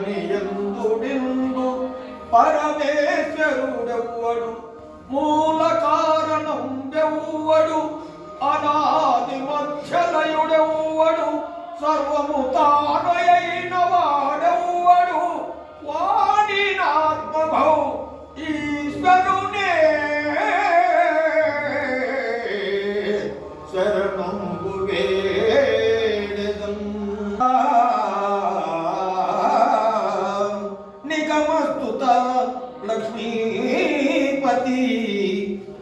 ధరణియందుడిందు పరమేశ్వరుడెవ్వడు మూల కారణం ఎవ్వడు అనాది మధ్యలయుడెవ్వడు సర్వము తానయైన వాడెవ్వడు వాడినాత్మభౌ ఈశ్వరునే శరణంబు వేడెదన్ నిగమస్తుత లక్ష్మీపతి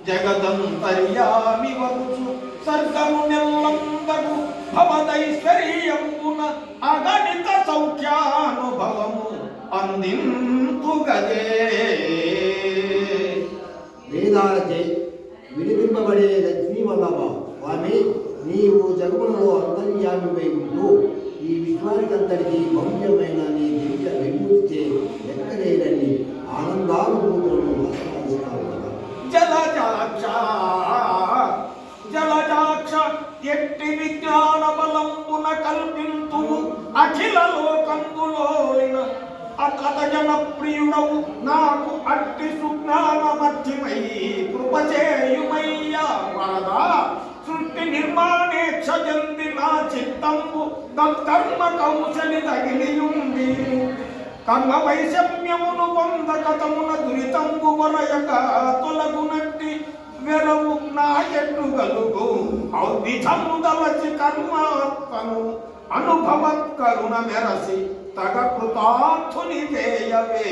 జగదంతర్యామి వరుసు సర్గము నెల్లందగు భవదైశ్వర్యంబున అగణిత సౌఖ్యానుభవము అందింతు గదే. వేదాలచే విడిపింపబడే లక్ష్మీ వల్లభ స్వామి, నీవు జగములలో అంతర్యామిపై ఉంటూ ఈ విశ్వానికంతటికీ భవ్యమైన నీ దివ్య విముక్తి లెక్కలేనని ఆనందానుభూతులను ఆస్వాదిస్తావు కదా. జలజాక్ష ఎట్టి విజ్ఞాన బలంబున కల్పింతు అఖిల లోకందులోలిన అతత జన ప్రియుడవు నాకు అట్టి సుజ్ఞానమధ్యమై కృప చేయుమయ్యా వరదా. సృష్టి నిర్మాణేక్ష జంది నా చిత్తంబు తత్కర్మ కౌశలి తగిలియుండి కర్మ వైషమ్యమును పొందకతమున దురితంబు వరయక తొలగునట్టి వెరవు నా ఎట్లు గలుగు ఔవిధము దలచి కర్మాత్మను అనుభవత్ కరుణ మెరసి తగ కృతార్థుని చేయవే.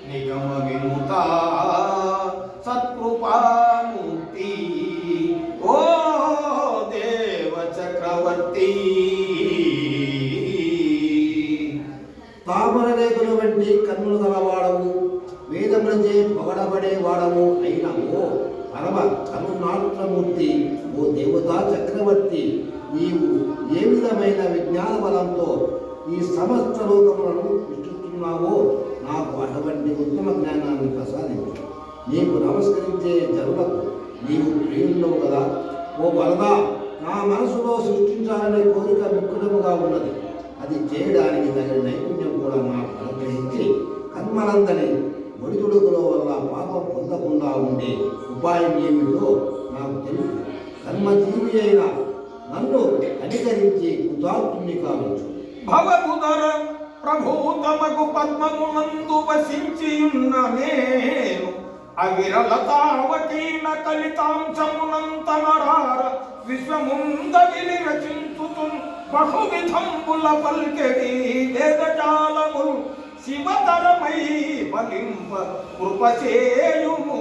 నిగమ విముత సత్కృపామూర్తి ఓ దేవ చక్రవర్తి. తామర రేకుల వంటి కన్నులు గలవాడవు, వేదములచే పొగడబడే వాడవు అయిన ఓ పరమ కరుణాత్మమూర్తి, ఓ దేవతా చక్రవర్తి, నీవు ఏ విధమైన విజ్ఞాన బలంతో ఈ సమస్త లోకములను సృష్టిస్తున్నావో నాకు అటువంటి ఉత్తమ జ్ఞానాన్ని ప్రసాదించు. నీకు నమస్కరించే జనులకు నీవు ప్రియుఉండవు కదా. ఓ వరదా, నా మనసులో సృష్టించాలనే కోరిక మిక్కుటముగా ఉన్నది. అది చేయడానికి తగిన నైపుణ్యం కూడా నాకు అనుగ్రహించి కర్మలందని ఒడిదుడుకుల వల్ల పాపం పొందకుండా ఉండే ఉపాయం ఏమిటో నాకు తెలుసు. కర్మజీవి అయిన నన్ను కనికరించి కృతార్థుని కావచ్చు. భవతుదర ప్రభూతమగు పద్మమునందు వసించియున్న నేను అవిరలతావకీన కలితాంశమునంతనరార విశ్వముందగిలి రచించుతు బహువిధంబుల పల్కెడి వేదజాలములు శివతరమై ఫలింప కృపచేయుము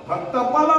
భక్త ఫల